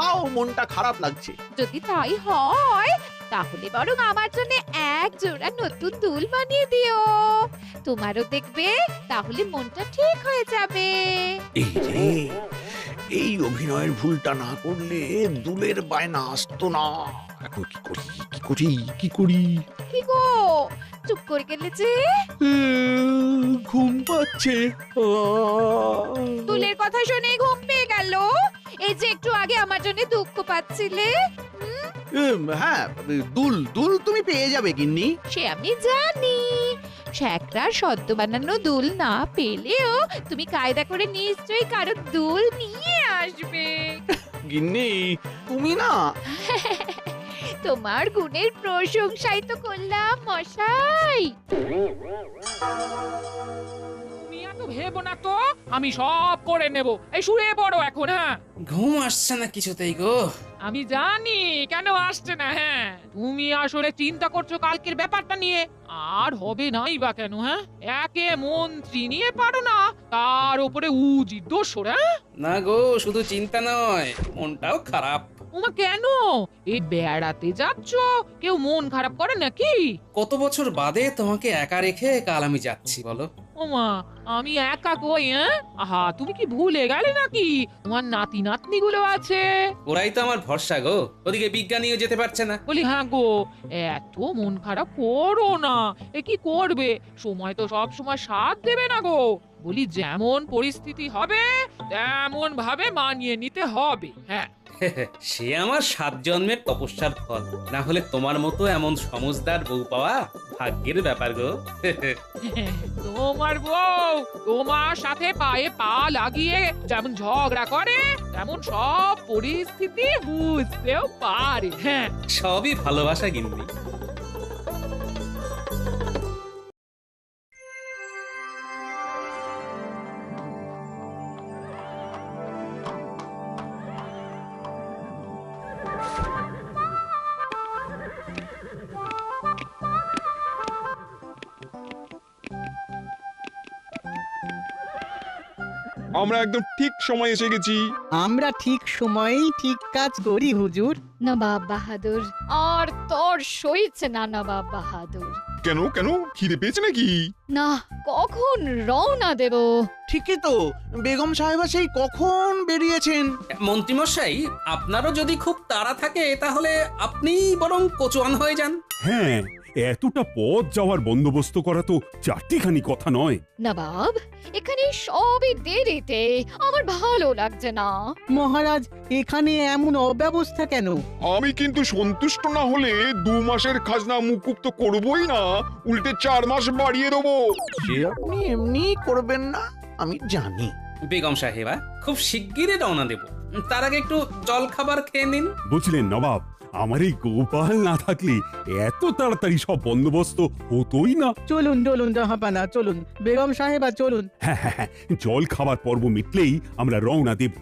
তাও মনটা খারাপ লাগছে। যদি তাই হয় তাহলে বরং আমার জন্য এক জোড়া নতুন দুল বানিয়ে দিও, তোমারও দেখবে তাহলে মনটা ঠিক হয়ে যাবে। এই রে, এই অভিনয়ের ভুলটা না করলে দুলের বায়না আসতো না। এখন কি করি কি করি কি করি? কি গো, চুপ করে গেলে যে? ঘুম পাচ্ছে। দুলের কথা শুনে ঘুম পেয়ে গেল? এই যে একটু আগে আমার জন্য দুঃখ পাচ্ছিলে। হ্যাঁ, দুল দুল তুমি পেয়ে যাবে গিন্নি। সে আমি জানি, শ্যাকরার সদ্য বানানো দুল না পেলেও তুমি কায়দা করে নিশ্চয়ই কারো দুল নিয়ে আসবে। গিন্নি তুমি না, তোমার গুণের প্রশংসাই তো করলাম মশাই। তুমি এত ভেবো না তো, আমি সব করে নেব। এই শুয়ে পড়ো এখন। হ্যাঁ, ঘুম আসছে না কিছুতেই গো। আমি জানি কেন আসছে না। হ্যাঁ, তুমি আসলে চিন্তা করছো কালকের ব্যাপারটা নিয়ে। আর হবে নাই বা কেন? হ্যাঁ, একে মন্ত্রী নিয়ে পারো না, তার উপরে উজি দোষর। হ্যাঁ, না গো, শুধু চিন্তা নয়, মনটাও খারাপ। ওমা কেন? এই বেড়াতে যাচ্ছ, কেউ মন খারাপ করে নাকি? কত বছর বাদে তোমাকে একা রেখে কাল আমি যাচ্ছি বলো। ওমা, আমি একা কই? হ্যাঁ, আহা, তুমি কি ভুলে গেলে নাকি তোমার নাতি নাতনি গুলো আছে? ওরাই তো আমার ভরসা গো, ওদিকে বিজ্ঞানীও যেতে পারছে না। বলি হ্যাঁ গো, এত মন খারাপ করো না। এ কি করবে, সময় তো সব সময় সাথ দেবে না গো। বলি যেমন পরিস্থিতি হবে তেমন ভাবে মানিয়ে নিতে হবে। হ্যাঁ, সে আমার 7 জন্মের তপস্যার ফল। না হলে তোমার মতো এমন সমজদার বউ পাওয়া ভাগ্যের ব্যাপার গো। তোমার বউ তোমার সাথে পায়ে পা লাগিয়ে যেমন ঝগড়া করে, তেমন সব পরিস্থিতি বুঝতেও পারে। হ্যাঁ, সবই ভালোবাসা গিন্নি। আমরা একদম ঠিক সময় এসে গেছি। আমরা ঠিক সময়েই ঠিক কাজ করি হুজুর। নবাব বাহাদুর, আর তোর সইছে না নবাব বাহাদুর। কেন কেন, খিদে পেয়েছে নাকি? না, কখন রওনা দেব? ঠিকই তো, বেগম সাহেবা সেই কখন বেরিয়েছেন। মন্ত্রীমশাই, আপনারও যদি খুব তাড়া থাকে তাহলে আপনি বরং কোচোয়ান হয়ে যান। হ্যাঁ, এতটা পথ যাওয়ার বন্দোবস্ত করা তো চারটিখানি কথা নয়। নবাব, এখানে সবই দেরিতে, আমার ভালো লাগছে না। মহারাজ, এখানে এমন অব্যবস্থা কেন? আমি কিন্তু সন্তুষ্ট না হলে 2 মাসের খাজনা মুকুব তো করবই না, উল্টে 4 মাস বাড়িয়ে দেবো। সে আপনি এমনি করবেন না, আমি জানি। বেগম সাহেবা, খুব শিগগিরই রওনা দেব। তার আগে একটু জল খাবার খেয়ে নিন। বুঝলেন নবাব, আমার এই গোপাল না থাকলে এত তাড়াতাড়ি সব বন্দোবস্ত হতোই না। চলুন চলুন জাহাপানা, চলুন বেগম সাহেবা, চলুন। হ্যাঁ হ্যাঁ হ্যাঁ, জল খাবার পর্ব মিটলেই আমরা রওনা দেব।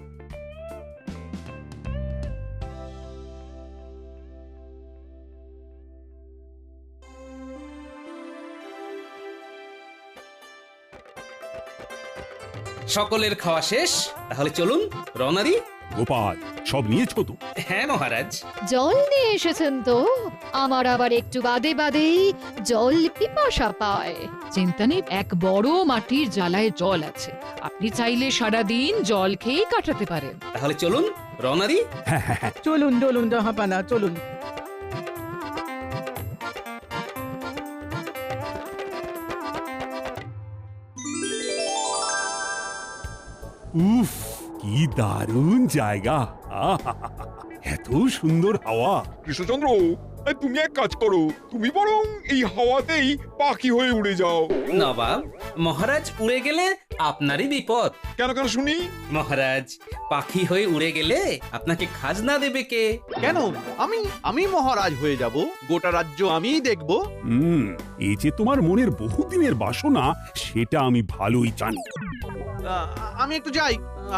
সকলের খাওয়া শেষ, তাহলে চলুন রওনা দিই। গোপাল, সব নিয়েছো তো? হ্যাঁ মহারাজ। জল নিয়ে এসেছেন তো? আমার আবার একটু বাদে বাদেই জল পিপাসা পায়। চিন্তা নেই, এক বড় মাটির জ্বালায় জল আছে, আপনি চাইলে সারাদিন জল খেয়েই কাটাতে পারেন। তাহলে চলুন রওনা দিই। হ্যাঁ হ্যাঁ হ্যাঁ, চলুন চলুন জাহাপানা, চলুন। উফ, কি দারুণ জায়গা! আহা! এত সুন্দর হাওয়া। কৃষ্ণচন্দ্র, তুমি এক কাজ করো, তুমি বরং এই হাওয়াতেই পাখি হয়ে উড়ে যাও। নবাব, মহারাজ উড়ে গেলে আপনারই বিপদ। কেন কেন শুনি? মহারাজ, পাখি হয়ে উড়ে গেলে আপনাকে খাজনা দেবে কে? কেন, আমি আমি মহারাজ হয়ে যাব, গোটা রাজ্য আমিই দেখব। এই যে তোমার মনের বহুদিনের বাসনা, সেটা আমি ভালোই জানি। আমি একটু যাই,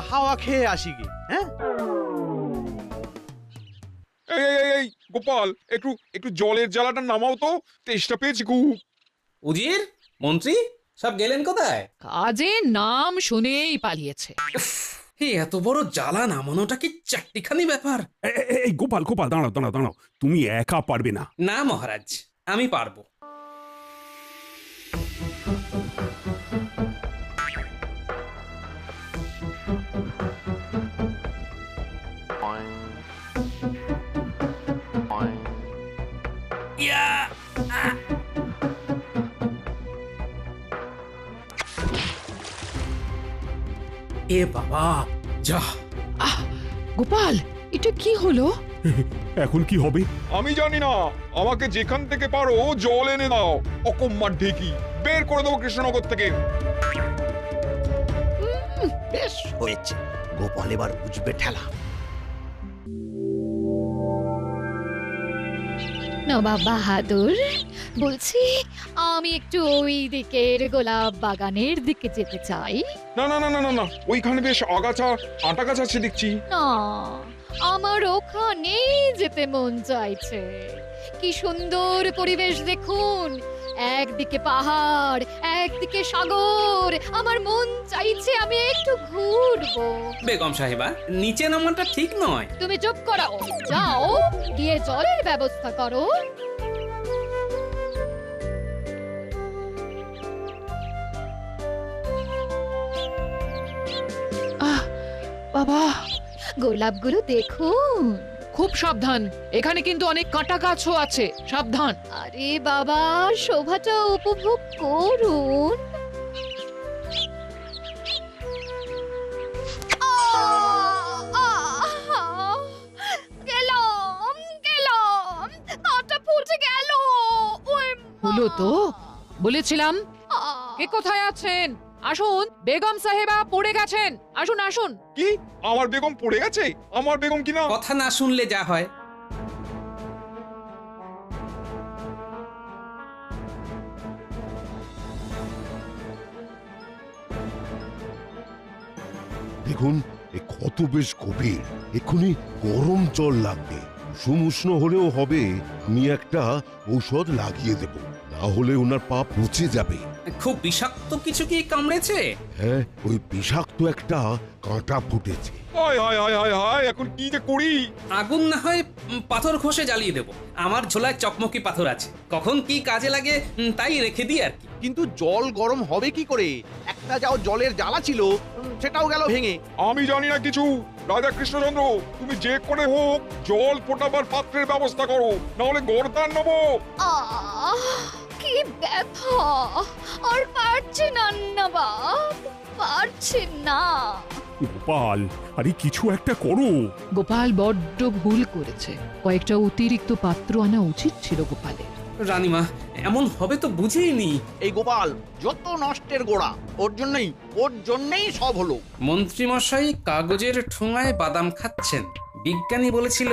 হাওয়া খেয়ে আসি গে। হ্যাঁ, এই এই, এই গোপাল, একটু একটু জলের জ্বালাটা নামাও তো, তেষ্টা পেয়েছি খুব। উজির, মন্ত্রী, সব গেলেন কোথায়? কাজের নাম শুনেই পালিয়েছে। উফ, এত বড় জ্বালা নামানোটা কি চারটিখানি ব্যাপার? এই গোপাল গোপাল দাঁড়াও দাঁড়াও দাঁড়াও, তুমি একা পারবে না। না মহারাজ, আমি পারবো। ইয়া! আহ! এ বাবা, যা! গোপাল, এটা কি হলো? এখন কি হবে? আমি জানি না, আমাকে যেখান থেকে পারো জল এনে দাও। অকম্মার ঢেকি বের করে দেবো কৃষ্ণনগর থেকে। বেশ হয়েছে, গোপাল এবার বুঝবে ঠেলা। নবাব বাহাদুর, বলছি আমি একটু ওই দিকের গোলাপ বাগানের দিকে যেতে চাই। না না না না না না, ওইখানে বেশ আগাছা আটা গাছ আছে দেখছি। না, আমার ওখানেই যেতে মন চাইছে। কি সুন্দর পরিবেশ দেখুন, একদিকে পাহাড়, একদিকে সাগর। আমার মন চাইছে আমি একটু ঘুরবো। বেগম সাহেবা, নিচে নামাটা ঠিক নয়। তুমি চুপ করো, যাও গিয়ে জলের ব্যবস্থা করো। বাবা, গোলাপগুলো দেখুন। খুব সাবধান, এখানে কিন্তু অনেক কাঁটা গাছও আছে, সাবধান। আরে বাবা, শোভাটা উপভোগ করুন। গেলাম গেলাম, কাঁটা ফুটে গেল। হলো তো, বলেছিলাম। কে কোথায় আছেন? আসুন, বেগম সাহেবা পড়ে গেছেন। আসুন আসুন। কি আমার বেগম পড়ে গেছে? আমার বেগম কিনা? কথা না শুনলে যা হয়। দেখুন, এই ক্ষত বেশ গভীর, এক্ষুনি গরম জল লাগবে। কুসুম উষ্ণ হলেও হবে, আমি একটা ঔষধ লাগিয়ে দেব, না হলে ওনার পা পচে যাবে। খুব বিষাক্ত কিছু কি কামড়েছে? হ্যাঁ, ওই বিষাক্ত একটা কাঁটা ফুটেছে। হায় হায় হায় হায় হায়, এখন কি যে করি? আগুন না হয় পাথর ঘষে জ্বালিয়ে দেব। আমার ঝোলায় চকমকি পাথর আছে, কখন কি কাজে লাগে তাই রেখে দিই আর কি। কিন্তু জল গরম হবে কি করে? একটা যাও জলের জ্বালা ছিল, সেটাও গেল ভেঙে। আমি জানি না কিছু। রাজা কৃষ্ণচন্দ্র, তুমি যে করে হোক জল ফোটাবার পাত্রের ব্যবস্থা করো, না হলে গর্দান নেবো। কি ব্যথা! আর পারছি না নবাব, পারছি না। গোপাল, আরে কিছু একটা করো। গোপাল বড্ড ভুল করেছে, কয়েকটা অতিরিক্ত পাত্র আনা উচিত ছিল গোপালের। রানীমা, এমন হবে তো বুঝিনি। এই গোপাল যত নষ্টের গোড়া, ওর জন্যই সব হলো। মন্ত্রীমশাই কাগজের ঠোঙায় বাদাম খাচ্ছেন। বিজ্ঞানী বলেছিল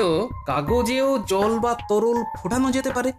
কাগজেও জল বা তরল ফোটানো যেতে পারে।